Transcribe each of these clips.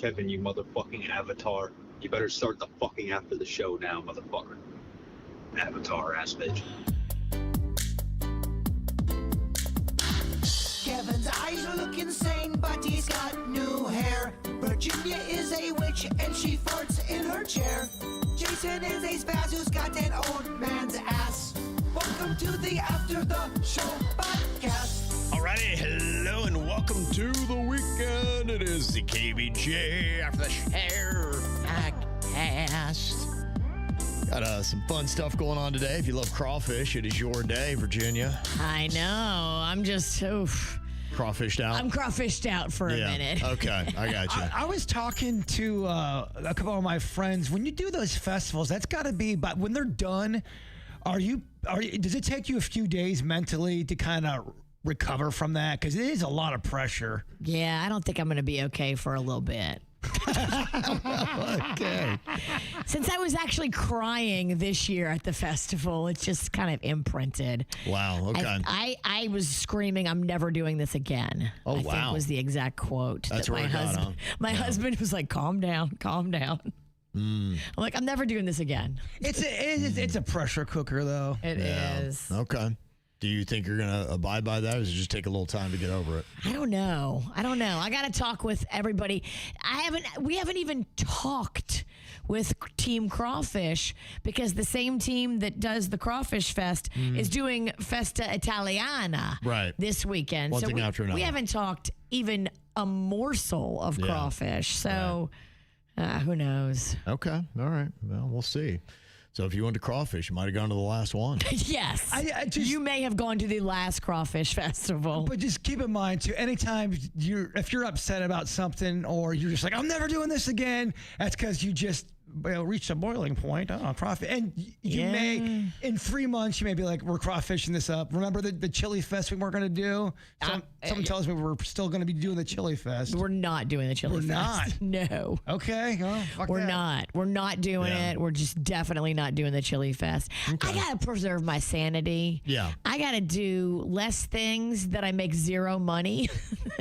Kevin, you motherfucking avatar. You better start the fucking after the show now, motherfucker. Avatar ass bitch. Kevin's eyes look insane, but he's got new hair. Virginia is a witch, and she farts in her chair. Jason is a spaz who's got an old man's ass. Welcome to the After the Show podcast. Alrighty, hello and welcome to the weekend. It is the KVJ After the Show podcast. Got some fun stuff going on today. If you love crawfish, it is your day, Virginia. I know. I'm just Crawfished out? I'm crawfished out for a minute. Okay, I got you. I was talking to a couple of my friends. When you do those festivals, that's got to be, but when they're done, does it take you a few days mentally to kind of recover from that? Because it is a lot of pressure. Yeah, I don't think I'm going to be okay for a little bit. Okay. Since I was actually crying this year at the festival, it's just kind of imprinted. Wow, okay. I was screaming, I'm never doing this again. Oh, I wow. think was the exact quote. That's that where my it got, husband, huh? my husband was like, calm down, calm down. I'm like, I'm never doing this again. It's a pressure cooker, though. It is. Okay. Do you think you're going to abide by that, or does it just take a little time to get over it? I don't know. I got to talk with everybody. We haven't even talked with Team Crawfish because the same team that does the Crawfish Fest is doing Festa Italiana this weekend. One thing after another. We haven't talked even a morsel of crawfish. So who knows? Okay. All right. Well, we'll see. So if you went to crawfish, you might have gone to the last one. Yes. You may have gone to the last Crawfish Festival. But just keep in mind, too, anytime if you're upset about something or you're just like, I'm never doing this again, that's because you just reached a boiling point. Crawfish. And you may, in 3 months, you may be like, we're crawfishing this up. Remember the Chili Fest we weren't going to do? Someone tells me we're still going to be doing the Chili Fest. We're not doing the Chili Fest. We're not. No. Okay. Oh, fuck We're that. not. We're not doing it. We're just definitely not doing the Chili Fest. Okay. I got to preserve my sanity. Yeah. I got to do less things that I make zero money.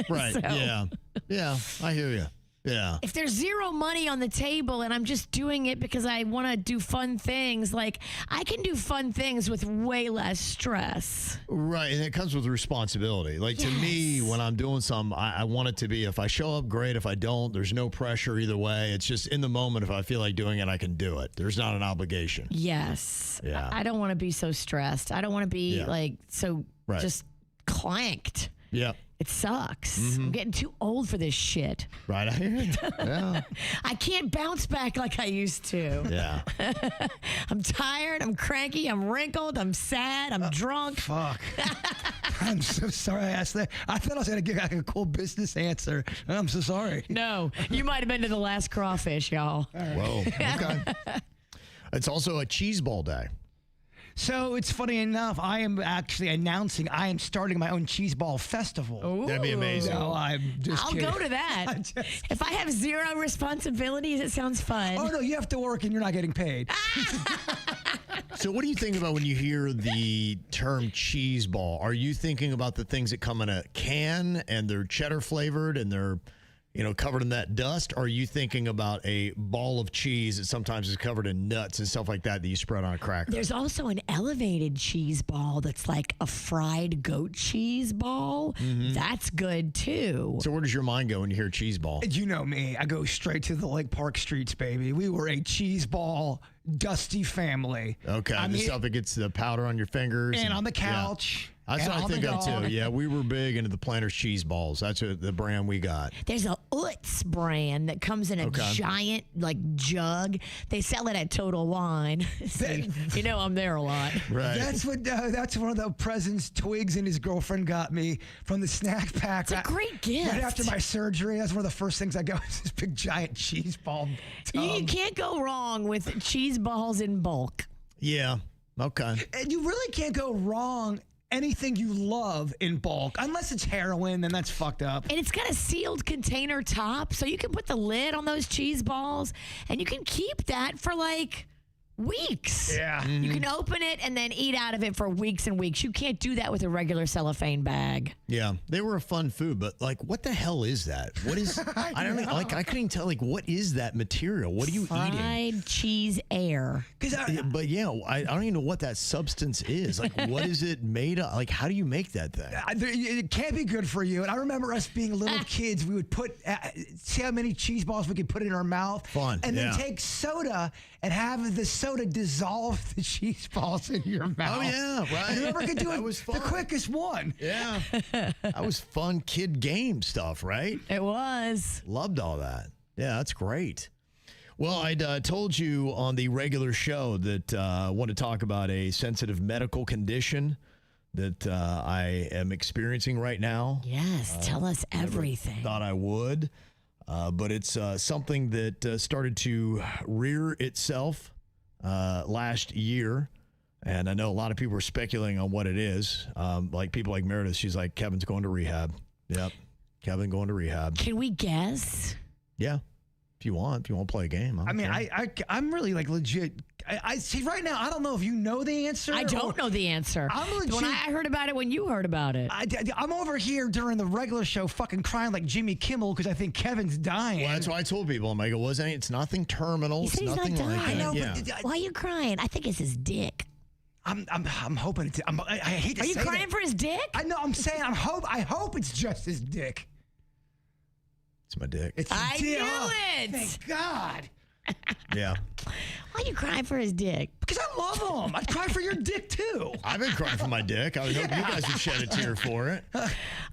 Right. Yeah. Yeah. I hear you. Yeah. If there's zero money on the table and I'm just doing it because I want to do fun things, like I can do fun things with way less stress. Right. And it comes with responsibility. Like to me, when I'm doing something, I want it to be, if I show up, great. If I don't, there's no pressure either way. It's just in the moment. If I feel like doing it, I can do it. There's not an obligation. Yes. Yeah. I don't want to be so stressed. I don't want to be like so just clanked. Yeah. It sucks. I'm getting too old for this shit. Right. I hear you. Yeah. I can't bounce back like I used to. Yeah. I'm tired. I'm cranky. I'm wrinkled. I'm sad. I'm drunk. Fuck. I'm so sorry I asked that. I thought I was going to get like a cool business answer. I'm so sorry. No, you might have been to the last Crawfish, y'all. Whoa. Okay. It's also a cheese ball day. So it's funny enough, I am actually announcing I am starting my own cheese ball festival. Ooh. That'd be amazing. No, I'm just I'll kidding. go to that. If I have zero responsibilities, it sounds fun. Oh, no, you have to work and you're not getting paid. So what do you think about when you hear the term cheese ball? Are you thinking about the things that come in a can and they're cheddar flavored and they're, covered in that dust? Or are you thinking about a ball of cheese that sometimes is covered in nuts and stuff like that you spread on a cracker? There's also an elevated cheese ball that's like a fried goat cheese ball. That's good too. So where does your mind go when you hear cheese ball? You know me. I go straight to the Lake Park streets, baby. We were a cheese ball, dusty family. Okay, the stuff that gets the powder on your fingers. And on the couch. Yeah. That's what I think of too. Yeah, we were big into the Planters cheese balls. That's the brand we got. There's a Utz brand that comes in a giant jug. They sell it at Total Wine. So I'm there a lot. Right. That's one of the presents Twigs and his girlfriend got me from the snack pack. It's a great gift. Right after my surgery, that's one of the first things I got was this big giant cheese ball tub. You can't go wrong with cheese balls in bulk. Yeah. Okay. And you really can't go wrong anything you love in bulk, unless it's heroin, then that's fucked up. And it's got a sealed container top, so you can put the lid on those cheese balls, and you can keep that for weeks. Yeah. You can open it and then eat out of it for weeks and weeks. You can't do that with a regular cellophane bag. Yeah, they were a fun food, but like, what the hell is that? What is? I don't know. Like, I couldn't even tell. Like, what is that material? What are you eating? Fried cheese air. But yeah, I don't even know what that substance is. Like, what is it made of? Like, how do you make that thing? It can't be good for you. And I remember us being little kids. We would see how many cheese balls we could put in our mouth. Fun. And then take soda and have the soda dissolve the cheese balls in your mouth. Oh yeah, right. And whoever could do it was the fun. quickest one. Yeah, that was fun kid game stuff, right? It was. Loved all that. Yeah, that's great. Well, I told you on the regular show that I want to talk about a sensitive medical condition that I am experiencing right now. Yes, tell us everything. Thought I would, but it's something that started to rear itself last year. And I know a lot of people are speculating on what it is. Like people like Meredith, she's like, Kevin's going to rehab. Yep, Kevin going to rehab. Can we guess? Yeah, if you want to play a game. I'm really like legit. I see right now. I don't know if you know the answer. I don't know the answer. I'm legit. When I heard about it when you heard about it. I'm over here during the regular show fucking crying like Jimmy Kimmel because I think Kevin's dying. Well, that's why I told people. I'm like, it's nothing terminal. He It's said he's not nothing like dying. that. I know, Yeah. but Why are you crying? I think it's his dick. I'm hoping it's. I hate to Are say you crying that. for his dick? I know. I'm saying. I hope it's just his dick. It's my dick. It's I his dick. knew Oh, it. Thank God. Yeah. Why are you crying for his dick? Because I love him. I'd cry for your dick too. I've been crying for my dick. I was hoping you guys would shed a tear for it.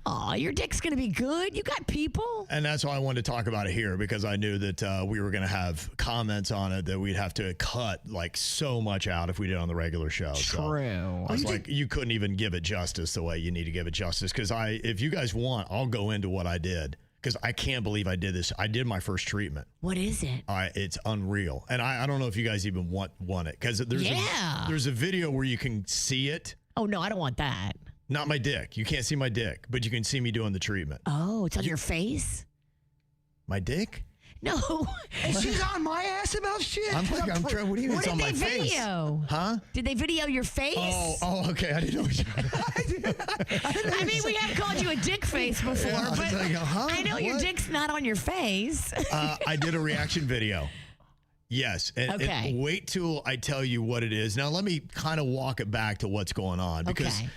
Oh, your dick's going to be good. You got people. And that's why I wanted to talk about it here, because I knew that we were going to have comments on it that we'd have to cut like so much out if we did on the regular show. True. So I was like, you couldn't even give it justice the way you need to give it justice. Because if you guys want, I'll go into what I did. Because I can't believe I did this. I did my first treatment. What is it? It's unreal. And I don't know if you guys even want it. Because there's a video where you can see it. Oh, no, I don't want that. Not my dick. You can't see my dick, but you can see me doing the treatment. Oh, it's on your face? My dick? No. And she's on my ass about shit. I'm trying. What do you mean What it's on did my they face? video? Huh? Did they video your face? Oh, okay. I didn't know what you I mean, we have called you a dick face before, Yeah, I was but like, huh? I know your What? dick's not on your face. I did a reaction video. Yes. And Okay. wait till I tell you what it is. Now, let me kind of walk it back to what's going on. Because, Okay.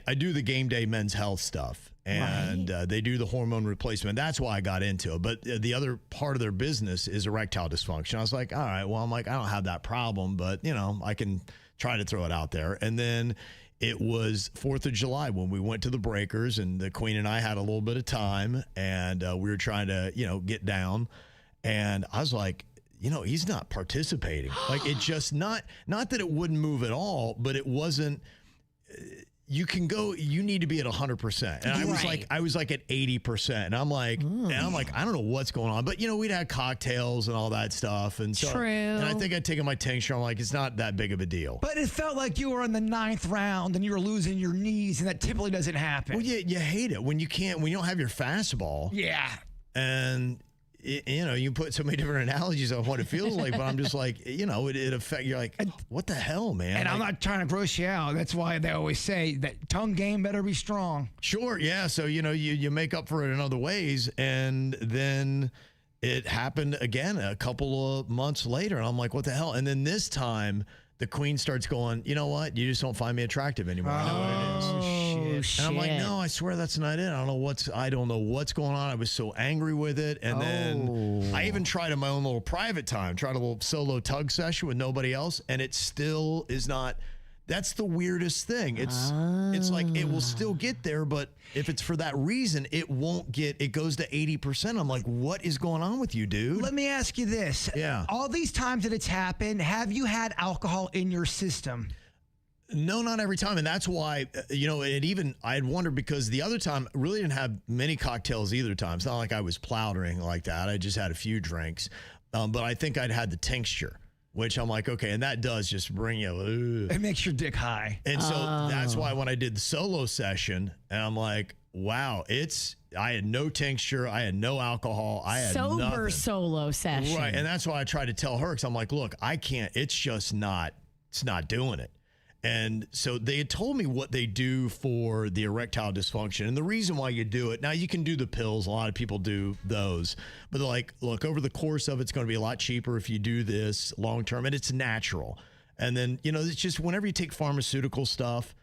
I do the game day men's health stuff. And they do the hormone replacement. That's why I got into it. But the other part of their business is erectile dysfunction. I was like, all right, well, I don't have that problem, but, I can try to throw it out there. And then it was 4th of July when we went to the Breakers, and the Queen and I had a little bit of time, and we were trying to, get down. And I was like, he's not participating. Like, it just not that it wouldn't move at all, but it wasn't. You need to be at 100%. And I was like at 80%. And I'm like, I don't know what's going on. But we'd had cocktails and all that stuff. And so, True. And I think I'd taken my tincture. I'm like, it's not that big of a deal. But it felt like you were in the 9th round and you were losing your knees, and that typically doesn't happen. Well, you hate it when you don't have your fastball. Yeah. And you put so many different analogies on what it feels like, but I'm just like, it affects. You're like, what the hell, man? And like, I'm not trying to gross you out. That's why they always say that tongue game better be strong. Sure, yeah. So you make up for it in other ways, and then it happened again a couple of months later, and I'm like, what the hell? And then this time, the Queen starts going, you know what? You just don't find me attractive anymore. I know what it is. Oh, shit. And I'm like, no, I swear that's not it. I don't know what's going on. I was so angry with it. And then I even tried in my own little private time, tried a little solo tug session with nobody else, and it still is not. That's the weirdest thing. It's like it will still get there, but if it's for that reason, it won't get. It goes to 80%. I'm like, what is going on with you, dude? Let me ask you this. Yeah. All these times that it's happened, have you had alcohol in your system? No, not every time. And that's why, I had wondered, because the other time I really didn't have many cocktails either time. It's not like I was plowed or anything like that. I just had a few drinks. But I think I'd had the tincture, which I'm like, okay. And that does just bring you. Ugh. It makes your dick high. And so that's why when I did the solo session, and I'm like, wow, it's I had no tincture. I had no alcohol. I had Sober nothing. solo session. Right. And that's why I tried to tell her, because I'm like, look, I can't. It's just not. It's not doing it. And so they had told me what they do for the erectile dysfunction and the reason why you do it. Now, you can do the pills. A lot of people do those. But they're like, look, over the course of it's going to be a lot cheaper if you do this long term. And it's natural. And then, it's just whenever you take pharmaceutical stuff,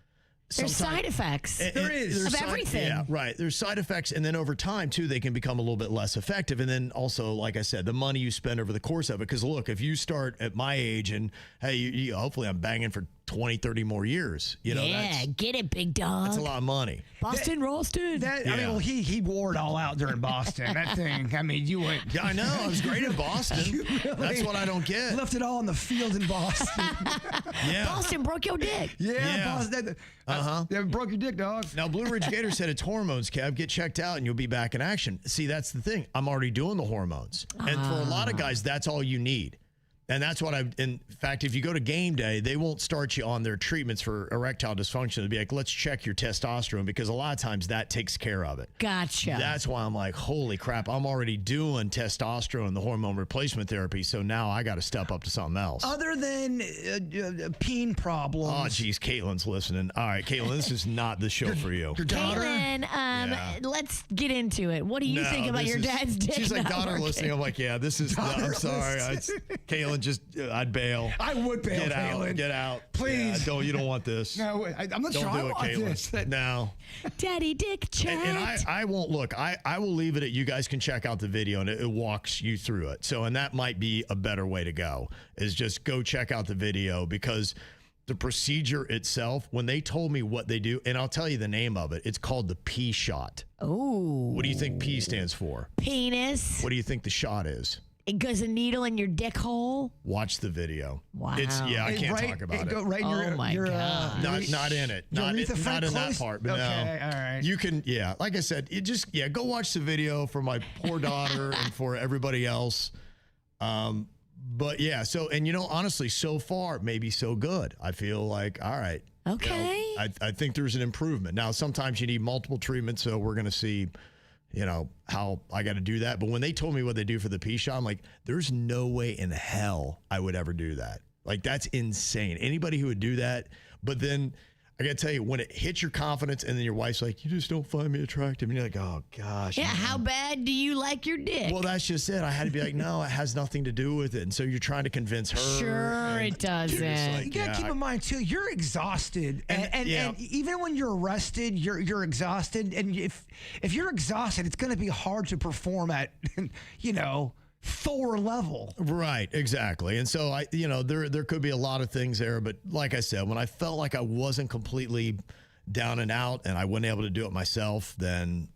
there's side effects. There is. Of everything. Yeah, right. There's side effects. And then over time, too, they can become a little bit less effective. And then also, like I said, the money you spend over the course of it. Because, look, if you start at my age and, hey, hopefully I'm banging for 20, 30 more years. Get it, big dog. That's a lot of money. Boston roasted. I mean, well, he wore it all out during Boston. That thing, I mean, you went. Yeah, I know. I was great in Boston. That's what I don't get. Left it all in the field in Boston. Yeah. Boston broke your dick. Yeah. Boston. They broke your dick, dog. Now, Blue Ridge Gator said it's hormones, Kev. Get checked out and you'll be back in action. See, that's the thing. I'm already doing the hormones. And for a lot of guys, that's all you need. And that's what in fact, if you go to game day, they won't start you on their treatments for erectile dysfunction. They'll be like, let's check your testosterone, because a lot of times that takes care of it. Gotcha. That's why I'm like, holy crap, I'm already doing testosterone, the hormone replacement therapy. So now I got to step up to something else. Other than peen problems. Oh, geez, Caitlin's listening. All right, Caitlin, this is not the show for you. Your daughter? Caitlin, let's get into it. What do you think about your dad's dick? She's like, not daughter working? listening. I'm like, yeah, this is, I'm sorry. Caitlin, I'd bail. I would bail, Get out. Caitlin. Get out. Please. Yeah, you don't want this. No, I'm not Don't sure do I it, want Caitlin. this. No. Daddy dick chat. And I won't look. I will leave it at you guys can check out the video and it walks you through it. So, and that might be a better way to go, is just go check out the video, because the procedure itself, when they told me what they do, and I'll tell you the name of it, it's called the P shot. Oh. What do you think P stands for? Penis. What do you think the shot is? It goes a needle in your dick hole. Watch the video. Wow. I can't talk about it. Go right in your, my God. Not in it. Not in that part. But okay, no. all right. You can, like I said, go watch the video for my poor daughter and for everybody else. But yeah, so, and honestly, so far, maybe so good. I feel like, all right. Okay. I think there's an improvement. Now, sometimes you need multiple treatments, so we're going to see, how I got to do that. But when they told me what they do for the P shot, I'm like, there's no way in hell I would ever do that. Like, that's insane. Anybody who would do that. But then I got to tell you, when it hits your confidence and then your wife's like, you just don't find me attractive. And you're like, oh, gosh. Yeah, man. how bad do you like your dick? Well, that's just it. I had to be like, no, it has nothing to do with it. And so you're trying to convince her. Sure, it doesn't. You gotta keep in mind too, you're exhausted, and even when you're arrested, you're exhausted, and if you're exhausted, it's gonna be hard to perform at, Thor level. Right, exactly. And so there could be a lot of things there, but like I said, when I felt like I wasn't completely down and out and I wasn't able to do it myself, then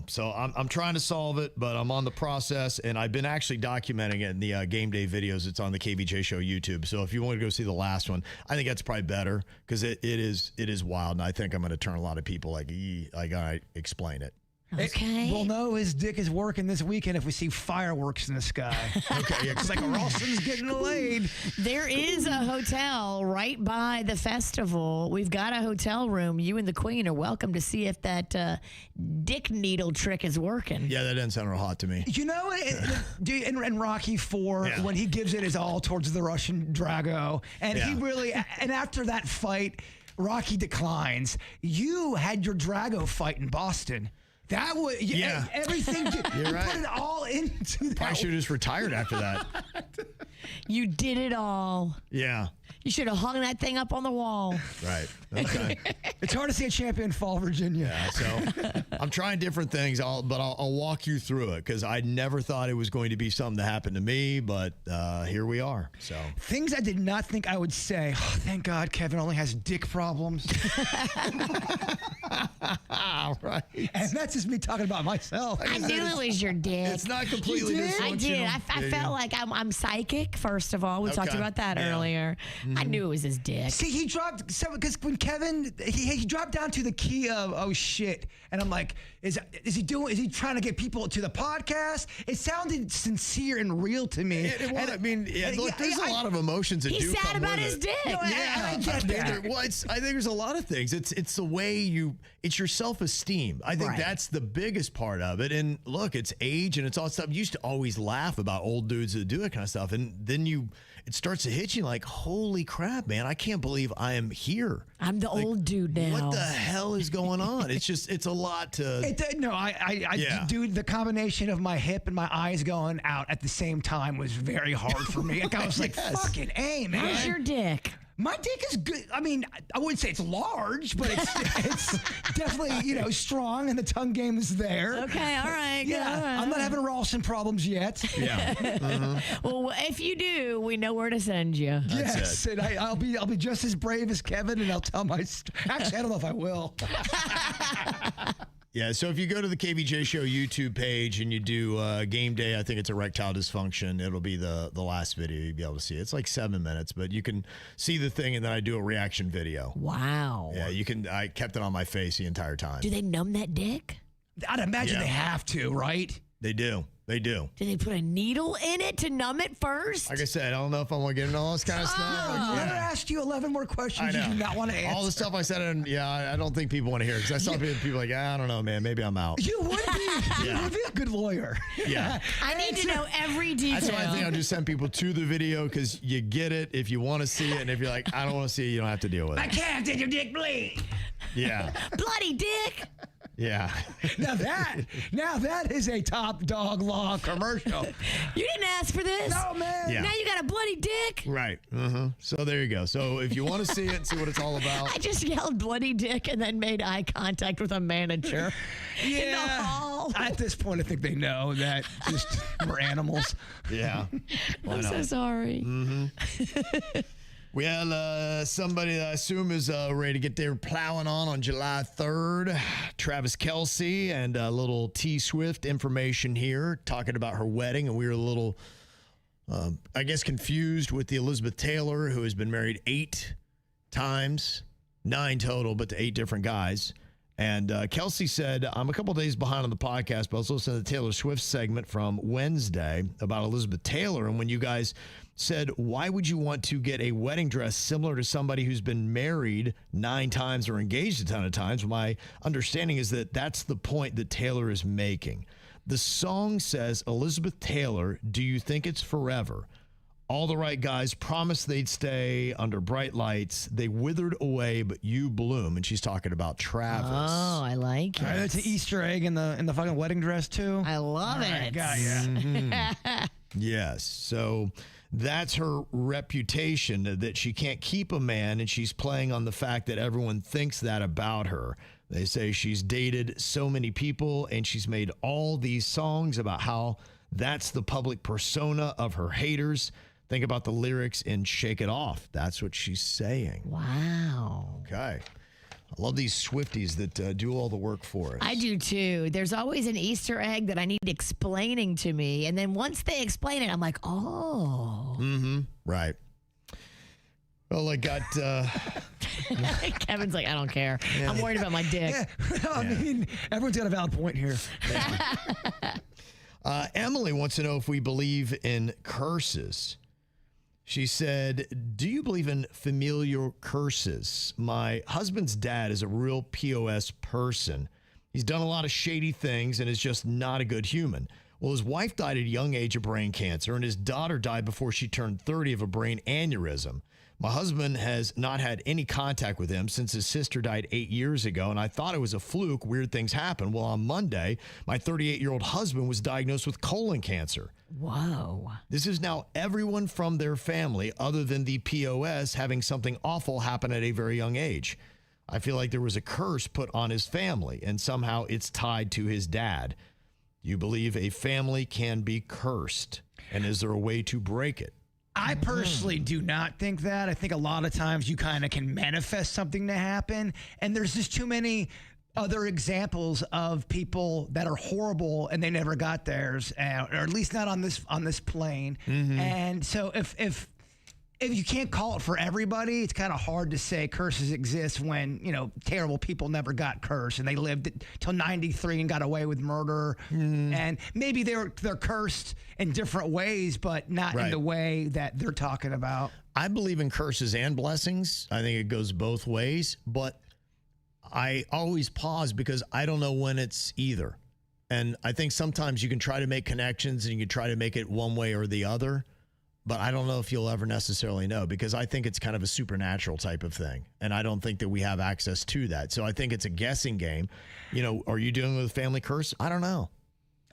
so I'm trying to solve it, but I'm on the process, and I've been actually documenting it in the game day videos. It's on the KVJ Show YouTube. So if you want to go see the last one, I think that's probably better, because it is wild, and I think I'm going to turn a lot of people like, I gotta explain it. Okay. We'll know his dick is working this weekend if we see fireworks in the sky. Okay, It's like Ralston's getting laid. There is a hotel right by the festival. We've got a hotel room. You and the Queen are welcome to see if that dick needle trick is working. Yeah, that doesn't sound real hot to me. In Rocky IV, when he gives it his all towards the Russian Drago, and he really, and after that fight, Rocky declines. You had your Drago fight in Boston. That was everything. You're right. Put it all into that. I should have just retired after that. You did it all. Yeah. You should have hung that thing up on the wall. Right. Okay. It's hard to see a champion fall, Virginia. Yeah, so I'm trying different things, but I'll walk you through it, because I never thought it was going to be something that happened to me, but here we are. So things I did not think I would say. Oh, thank God Kevin only has dick problems. right. And that's just me talking about myself. I knew it was your dick. It's not completely You did? dysfunctional. I did. I felt like I'm psychic. first of all. We talked Okay. about that Yeah. earlier. I knew it was his dick. See, he dropped because when Kevin he dropped down to the key of oh shit, and I'm like, is he trying to get people to the podcast? It sounded sincere and real to me. I mean, look, there's a lot of emotions that He's do sad come about with his it. dick. No, I get that. I think there's a lot of things. It's the way it's your self-esteem. I think Right. that's the biggest part of it. And look, it's age and it's all stuff. You used to always laugh about old dudes that do that kind of stuff. And then it starts to hit you like, holy crap, man, I can't believe I am here. I'm the old dude now. What the hell is going on? It's a lot to. Dude, the combination of my hip and my eyes going out at the same time was very hard for me. Like, I was like, fucking A, man. How's your dick? My dick is good. I mean, I wouldn't say it's large, but it's definitely, strong, and the tongue game is there. Okay, all right. Yeah, all right. I'm not having Ralston problems yet. Yeah. Well, if you do, we know where to send you. Yes, and I'll be just as brave as Kevin, and I'll tell my. Actually, I don't know if I will. Yeah, so if you go to the KVJ Show YouTube page and you do game day, I think it's erectile dysfunction. It'll be the last video you'll be able to see. It's like 7 minutes, but you can see the thing and then I do a reaction video. Wow. Yeah, you can. I kept it on my face the entire time. Do they numb that dick? I'd imagine Yeah. they have to, right? They do. They do. Do they put a needle in it to numb it first? Like I said, I don't know if I want to get into all this kind of stuff. I'm Like, gonna ask you 11 more questions you I know. do not want to answer. All the stuff I said, and I don't think people want to hear because I saw people like, I don't know, man, maybe I'm out. You would be. You would be a good lawyer. Yeah. I need to know every detail. That's why I think I'll just send people to the video because you get it if you want to see it, and if you're like, I don't want to see it, you don't have to deal with My it. calf did your dick bleed. Yeah. Bloody dick. Yeah. Now that is a top dog law commercial. You didn't ask for this. No, man. Yeah. Now you got a bloody dick. Right. So there you go. So if you want to see it and see what it's all about. I just yelled bloody dick and then made eye contact with a manager in the hall. At this point, I think they know that just we're animals. Yeah. I'm so sorry. Well, somebody that I assume is ready to get their plowing on July 3rd. Travis Kelce and a little T Swift information here talking about her wedding. And we were a little, I guess, confused with the Elizabeth Taylor, who has been married 8 times, 9 total, but to 8 different guys. And Kelsey said, I'm a couple days behind on the podcast, but I was listening to the Taylor Swift segment from Wednesday about Elizabeth Taylor. And when you guys said, why would you want to get a wedding dress similar to somebody who's been married 9 times or engaged a ton of times? My understanding is that that's the point that Taylor is making. The song says, Elizabeth Taylor, do you think it's forever? All the right guys promised they'd stay under bright lights. They withered away, but you bloom. And she's talking about Travis. Oh, I like it. All right, that's an Easter egg in the fucking wedding dress too. I love it. Got ya. Yes. So that's her reputation, that she can't keep a man, and she's playing on the fact that everyone thinks that about her. They say she's dated so many people, and she's made all these songs about how that's the public persona of her haters. Think about the lyrics in Shake It Off. That's what she's saying. Wow. Okay. I love these Swifties that do all the work for us. I do too. There's always an Easter egg that I need explaining to me. And then once they explain it, I'm like, oh. Right. Well, I got... Kevin's like, I don't care. I'm worried about my dick. I mean, everyone's got a valid point here. Emily wants to know if we believe in curses. She said, do you believe in familial curses? My husband's dad is a real POS person. He's done a lot of shady things and is just not a good human. Well, his wife died at a young age of brain cancer, and his daughter died before she turned 30 of a brain aneurysm. My husband has not had any contact with him since his sister died 8 years ago, and I thought it was a fluke. Weird things happen. Well, on Monday, my 38-year-old husband was diagnosed with colon cancer. Whoa. This is now everyone from their family, other than the POS, having something awful happen at a very young age. I feel like there was a curse put on his family, and somehow it's tied to his dad. Do you believe a family can be cursed? And is there a way to break it? I personally do not think that. I think a lot of times you kind of can manifest something to happen, and there's just too many other examples of people that are horrible and they never got theirs, or at least not on this plane. And so if you can't call it for everybody, it's kind of hard to say curses exist when, terrible people never got cursed and they lived till 93 and got away with murder. And maybe they're cursed in different ways, but not in the way that they're talking about. I believe in curses and blessings. I think it goes both ways, but I always pause because I don't know when it's either. And I think sometimes you can try to make connections and you can try to make it one way or the other. But I don't know if you'll ever necessarily know, because I think it's kind of a supernatural type of thing. And I don't think that we have access to that. So I think it's a guessing game. Are you dealing with a family curse? I don't know.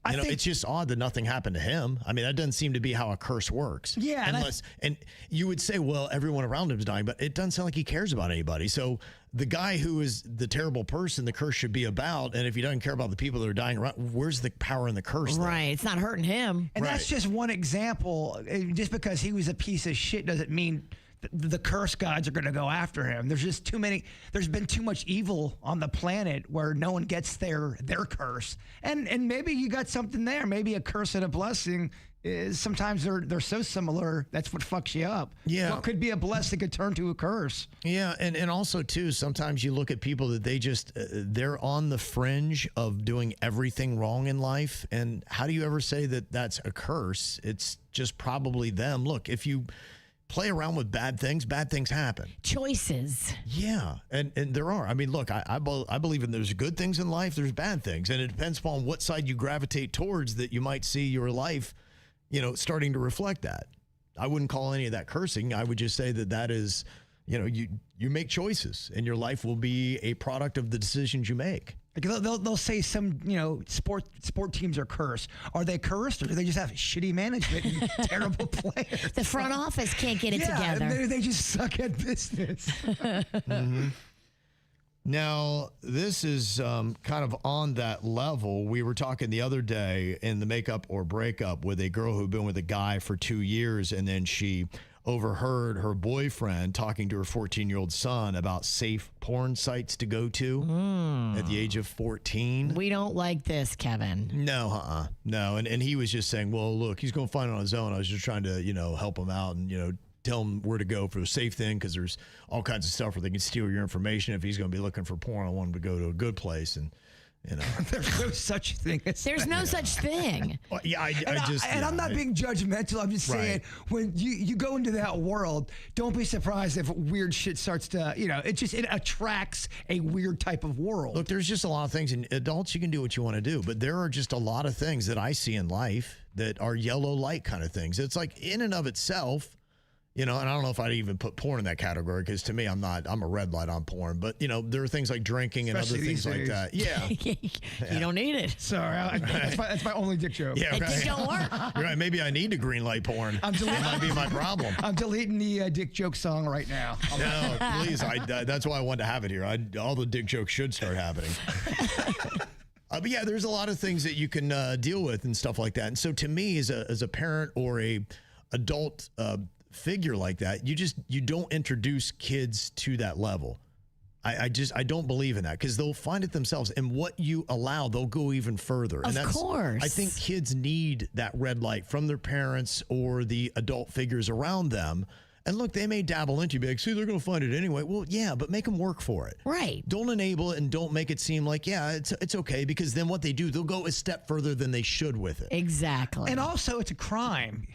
I think it's just odd that nothing happened to him. I mean, that doesn't seem to be how a curse works. Yeah. And you would say, well, everyone around him is dying, but it doesn't sound like he cares about anybody. So the guy who is the terrible person the curse should be about, and if he doesn't care about the people that are dying around, where's the power in the curse? Right. It's not hurting him. And that's just one example. Just because he was a piece of shit doesn't mean the curse gods are going to go after him. There's just too many. There's been too much evil on the planet where no one gets their curse. And maybe you got something there. Maybe a curse and a blessing is sometimes they're so similar. That's what fucks you up. Yeah. What could be a blessing could turn to a curse. Yeah. And also too, sometimes you look at people that they just, they're on the fringe of doing everything wrong in life. And how do you ever say that that's a curse? It's just probably them. Look, if you play around with bad things happen. Choices. Yeah, and there are. I mean, look, I believe in there's good things in life, there's bad things, and it depends upon what side you gravitate towards that you might see your life, starting to reflect that. I wouldn't call any of that cursing. I would just say that is, you make choices, and your life will be a product of the decisions you make. Like they'll say some sport teams are cursed. Are they cursed, or do they just have shitty management and terrible players? The front office can't get it together. They just suck at business. Now, this is kind of on that level. We were talking the other day in the Makeup or Breakup with a girl who'd been with a guy for 2 years, and then she overheard her boyfriend talking to her 14-year-old son about safe porn sites to go to at the age of 14. We don't like this, Kevin. No, no. And he was just saying, well, look, he's going to find it on his own. I was just trying to, help him out and, tell him where to go for the safe thing, because there's all kinds of stuff where they can steal your information. If he's going to be looking for porn, I want him to go to a good place. And there's no such thing. There's no such thing. Well, yeah, I'm not being judgmental. I'm just saying, when you go into that world, don't be surprised if weird shit starts to, it attracts a weird type of world. Look, there's just a lot of things. In adults, you can do what you want to do, but there are just a lot of things that I see in life that are yellow light kind of things. It's like in and of itself, and I don't know if I'd even put porn in that category, because to me, I'm a red light on porn. But, there are things like drinking and Especially other things like that. Yeah. You don't need it. Sorry, that's my only dick joke. Yeah, It just don't work. You're right. Maybe I need to green light porn. That might be my problem. I'm deleting the dick joke song right now. No, please. That's why I wanted to have it here. All the dick jokes should start happening. But yeah, there's a lot of things that you can deal with and stuff like that. And so to me, as a parent or a adult figure like that, you don't introduce kids to that level. I don't believe in that, because they'll find it themselves, and what you allow, they'll go even further. Of course. I think kids need that red light from their parents or the adult figures around them. And look, they may dabble into it, be like, see, they're going to find it anyway. Well, yeah, but make them work for it. Right. Don't enable it, and don't make it seem like, yeah, it's okay, because then what they do, they'll go a step further than they should with it. Exactly. And also, it's a crime.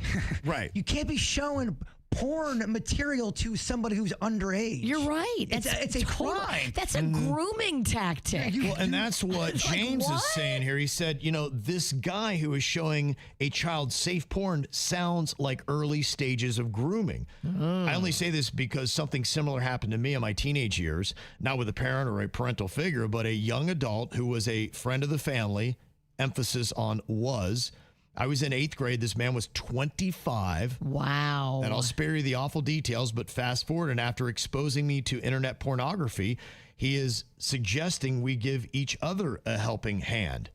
Right. You can't be showing porn material to somebody who's underage. You're right. It's a crime. That's a grooming tactic. Well, and that's what James what? is saying here. He said, this guy who is showing a child safe porn sounds like early stages of grooming. I only say this because something similar happened to me in my teenage years, not with a parent or a parental figure, but a young adult who was a friend of the family, emphasis on was. I was in 8th grade. This man was 25. Wow. And I'll spare you the awful details, but fast forward, and after exposing me to internet pornography, he is suggesting we give each other a helping hand.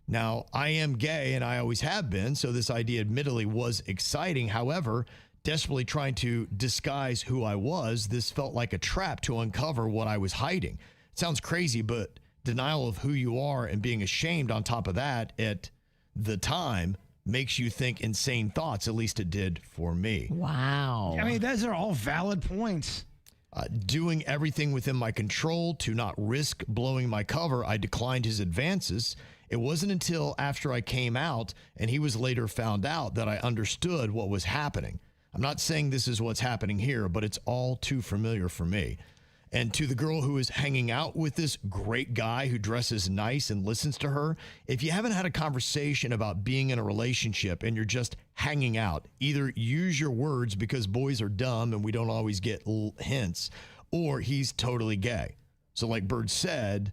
Now, I am gay, and I always have been, so this idea admittedly was exciting. However, desperately trying to disguise who I was, this felt like a trap to uncover what I was hiding. It sounds crazy, but denial of who you are and being ashamed on top of that at the time makes you think insane thoughts. At least it did for me. Wow. I mean, those are all valid points. Doing everything within my control to not risk blowing my cover, I declined his advances. It wasn't until after I came out and he was later found out that I understood what was happening. I'm not saying this is what's happening here, but it's all too familiar for me. And to the girl who is hanging out with this great guy who dresses nice and listens to her, if you haven't had a conversation about being in a relationship and you're just hanging out, either use your words because boys are dumb and we don't always get hints, or he's totally gay. So like Bird said,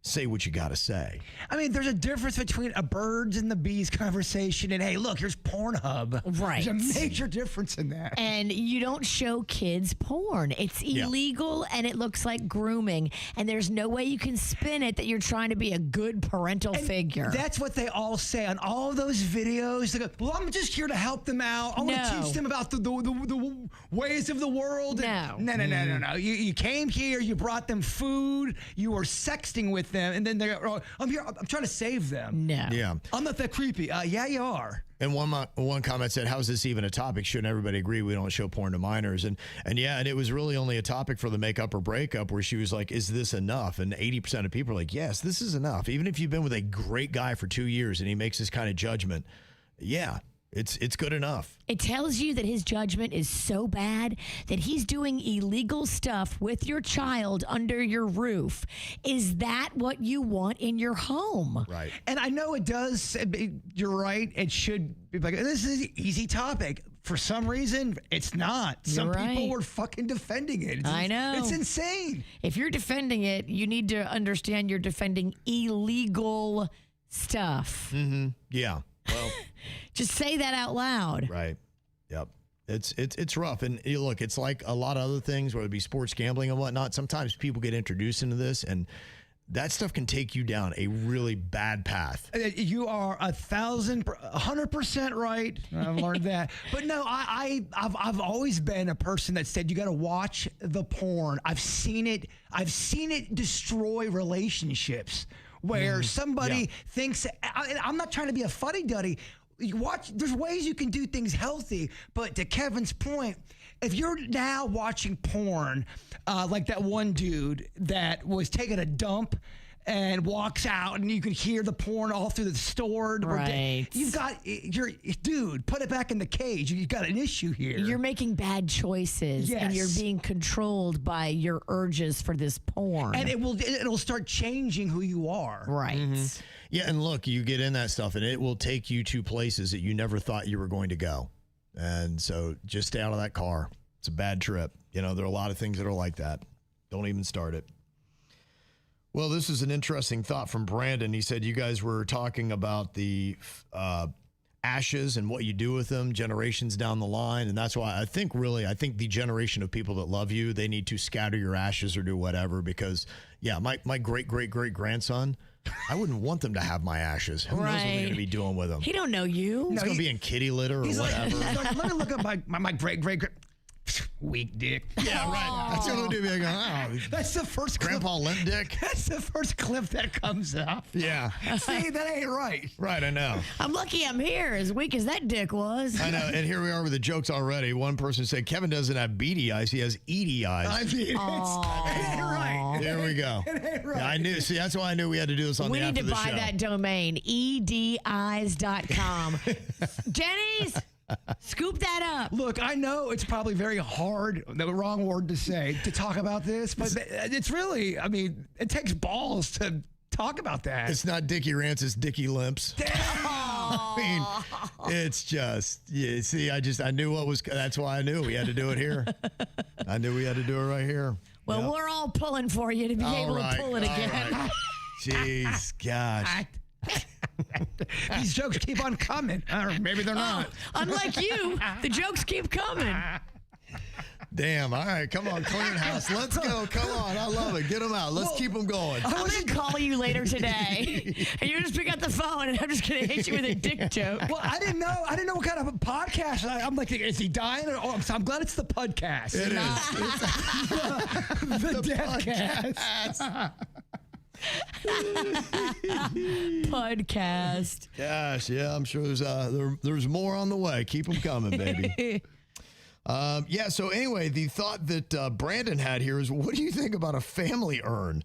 say what you got to say. I mean, there's a difference between a birds and the bees conversation and, hey, look, here's Pornhub. Right. There's a major difference in that. And you don't show kids porn. It's illegal and it looks like grooming. And there's no way you can spin it that you're trying to be a good parental figure. That's what they all say on all of those videos. They go, well, I'm just here to help them out. I want to teach them about the ways of the world. No. You came here, you brought them food, you were sexting with them, and then they're, oh, I'm here, I'm trying to save them. No. Yeah. I'm not that creepy. Yeah, you are. And one comment said, how is this even a topic? Shouldn't everybody agree we don't show porn to minors? And it was really only a topic for the makeup or breakup where she was like, is this enough? And 80% of people are like, yes, this is enough. Even if you've been with a great guy for 2 years and he makes this kind of judgment, yeah, it's good enough. It tells you that his judgment is so bad that he's doing illegal stuff with your child under your roof. Is that what you want in your home? Right. And I know it does. You're right. It should be like, this is an easy topic. For some reason, it's not. Some people were fucking defending it. I know. It's insane. If you're defending it, you need to understand you're defending illegal stuff. Mm-hmm. Yeah. Well, just say that out loud. Right. Yep. It's rough. And look, it's like a lot of other things, whether it be sports gambling and whatnot. Sometimes people get introduced into this and that stuff can take you down a really bad path. You are 100% right. I've learned that. But no, I've always been a person that said you got to watch the porn. I've seen it destroy relationships where somebody thinks, I'm not trying to be a fuddy-duddy. You watch, there's ways you can do things healthy, but to Kevin's point, if you're now watching porn, like that one dude that was taking a dump and walks out and you can hear the porn all through the store. Right. You've got, dude, put it back in the cage. You've got an issue here. You're making bad choices and you're being controlled by your urges for this porn. And it'll start changing who you are. Right. Mm-hmm. Yeah, and look, you get in that stuff and it will take you to places that you never thought you were going to go. And so just stay out of that car. It's a bad trip. You know, there are a lot of things that are like that. Don't even start it. Well, this is an interesting thought from Brandon. He said you guys were talking about the ashes and what you do with them generations down the line. And that's why I think the generation of people that love you, they need to scatter your ashes or do whatever because, yeah, my great-great-great-grandson, I wouldn't want them to have my ashes. Who knows what they're going to be doing with them? He don't know you. He's going to be in kitty litter or whatever. Let me look up my great-great-great. Weak dick. Yeah, right. That's what we'll do. That's the first Grandpa Limp Dick. That's the first clip that comes up. Yeah. See, that ain't right. Right, I know. I'm lucky I'm here, as weak as that dick was. I know. And here we are with the jokes already. One person said Kevin doesn't have beady eyes. He has ED eyes. I mean, it ain't right. There we go. It ain't right. Yeah, I knew. See, that's why I knew we had to do this on we the after need to the buy show. that domain, edeyes.com. Denny's, scoop that up. Look, I know it's probably very hard, the wrong word to say, to talk about this, but it's really, I mean, it takes balls to talk about that. It's not Dickie Rants, it's Dickie Limps. I mean, it's just, yeah, see, I knew that's why I knew we had to do it here. I knew we had to do it right here. Well, Yep. we're all pulling for you to be able to pull it again. Right. Jeez, gosh. These jokes keep on coming. Or maybe they're not. Unlike you, the jokes keep coming. Damn. All right. Come on, Clearinghouse. Let's go. Come on. I love it. Get them out. Let's keep them going. I'm going to call you later today, and you just pick up the phone, and I'm just going to hit you with a dick joke. Well, I didn't know what kind of a podcast. I'm like, is he dying? I'm glad it's the podcast. It is. The Deathcast. Podcast. Gosh, yeah, I'm sure there's more on the way. Keep them coming, baby. Yeah, so anyway, the thought that Brandon had here is, what do you think about a family urn?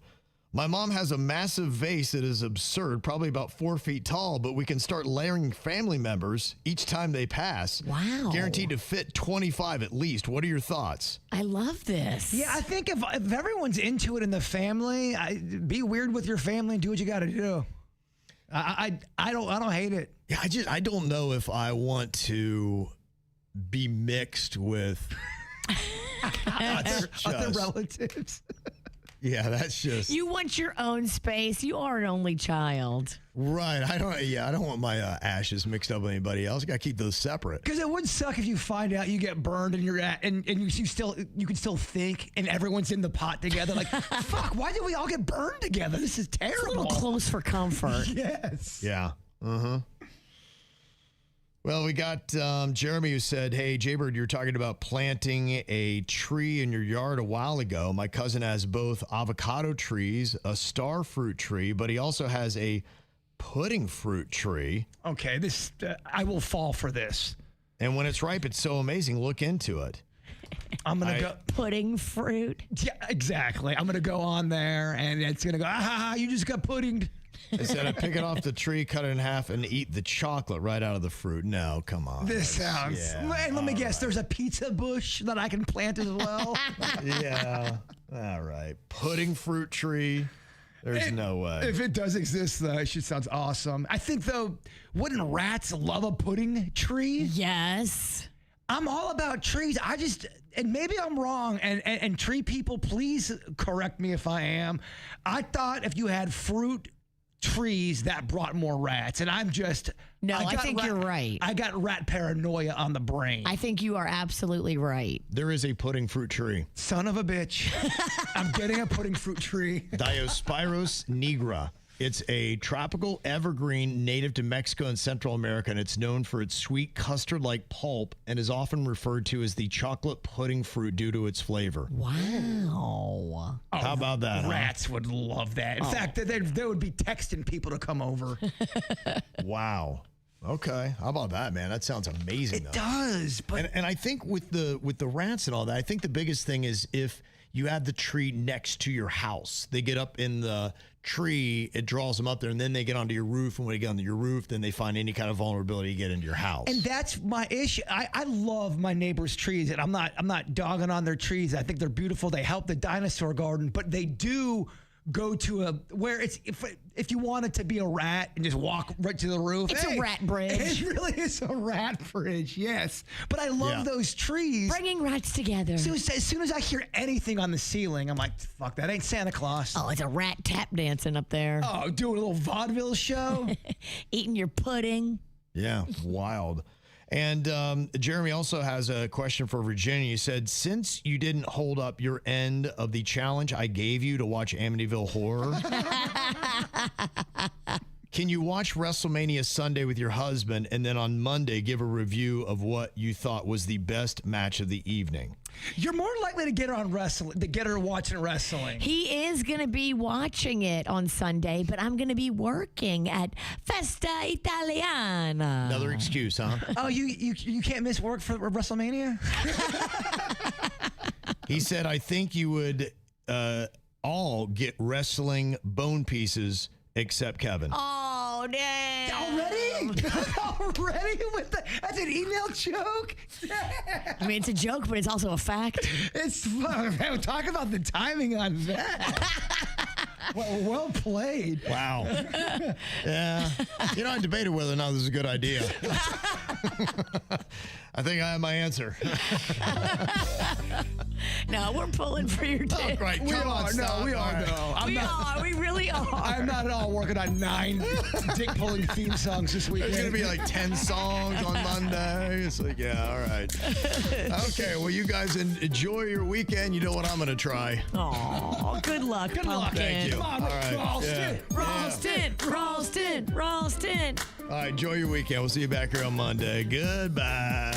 My mom has a massive vase that is absurd, probably about 4 feet tall, but we can start layering family members each time they pass. Wow. Guaranteed to fit 25 at least. What are your thoughts? I love this. Yeah, I think if everyone's into it in the family, be weird with your family and do what you got to do. I don't hate it. Yeah, I don't know if I want to be mixed with Other relatives. Yeah, that's just You want your own space. You are an only child. right. I don't want my ashes mixed up with anybody else. I got to keep those separate. Because it would suck if you find out you get burned and you can still think and everyone's in the pot together. Like, fuck, why did we all get burned together? This is It's a terrible. little close for comfort. Yes. Yeah. Well, we got Jeremy who said, hey, Jaybird, you're talking about planting a tree in your yard a while ago. My cousin has both avocado trees, a star fruit tree, but he also has a pudding fruit tree. Okay, I will fall for this. And when it's ripe, it's so amazing. Look into it. I'm going to go. Pudding fruit. Yeah, exactly. I'm going to go on there and it's going to go, you just got puddinged. Instead of pick it off the tree, cut it in half, and eat the chocolate right out of the fruit. No, come on. This sounds. Yeah, and let me guess, there's a pizza bush that I can plant as well. Yeah. All right. Pudding fruit tree. There's no way. If it does exist, though, it should sounds awesome. I think, though, wouldn't rats love a pudding tree? Yes. I'm all about trees. And maybe I'm wrong, and tree people, please correct me if I am. I thought if you had fruit trees, that brought more rats, and I'm just... No, I think you're right. I got rat paranoia on the brain. I think you are absolutely right. There is a pudding fruit tree. Son of a bitch. I'm getting a pudding fruit tree. Diospyros nigra. It's a tropical evergreen native to Mexico and Central America, and it's known for its sweet custard-like pulp and is often referred to as the chocolate pudding fruit due to its flavor. Wow. How about that? Rats would love that. In fact, they would be texting people to come over. Wow. Okay. How about that, man? That sounds amazing. It does, but And I think with the rats and all that, I think the biggest thing is if you have the tree next to your house, they get up in the tree, it draws them up there, and then they get onto your roof. And when they get onto your roof, then they find any kind of vulnerability to get into your house. And that's my issue. I love my neighbors' trees, and I'm not dogging on their trees. I think they're beautiful. They help the dinosaur garden, but they do go to where it's if you want it to be a rat and just walk right to the roof. It's a rat bridge. It really is a rat bridge, yes. But I love those trees. Bringing rats together. So as soon as I hear anything on the ceiling, I'm like, fuck, that ain't Santa Claus. Oh, it's a rat tap dancing up there. Oh, doing a little vaudeville show. Eating your pudding. Yeah, wild. And Jeremy also has a question for Virginia. He said, since you didn't hold up your end of the challenge I gave you to watch Amityville Horror, can you watch WrestleMania Sunday with your husband and then on Monday give a review of what you thought was the best match of the evening? You're more likely to get her watching wrestling. He is going to be watching it on Sunday, but I'm going to be working at Festa Italiana. Another excuse, huh? Oh, you can't miss work for WrestleMania? He said, I think you would all get wrestling bone pieces except Kevin. Oh, dang. Already? Already? That's an email joke? I mean, it's a joke, but it's also a fact. It's fun. Talk about the timing on that. Well played. Wow. Yeah. You know, I debated whether or not this is a good idea. I think I have my answer. No, we're pulling for your dick. Oh, great. We Come on, are. stop. No, we All are. right. No, We really are. I'm not at all working on 9 dick-pulling theme songs this weekend. There's going to be like 10 songs on Monday. It's like, yeah, all right. Okay, well, you guys enjoy your weekend. You know what I'm going to try. Oh, good luck, pumpkin. Thank you. Come on, All right. Ralston. Ralston. All right, enjoy your weekend. We'll see you back here on Monday. Goodbye.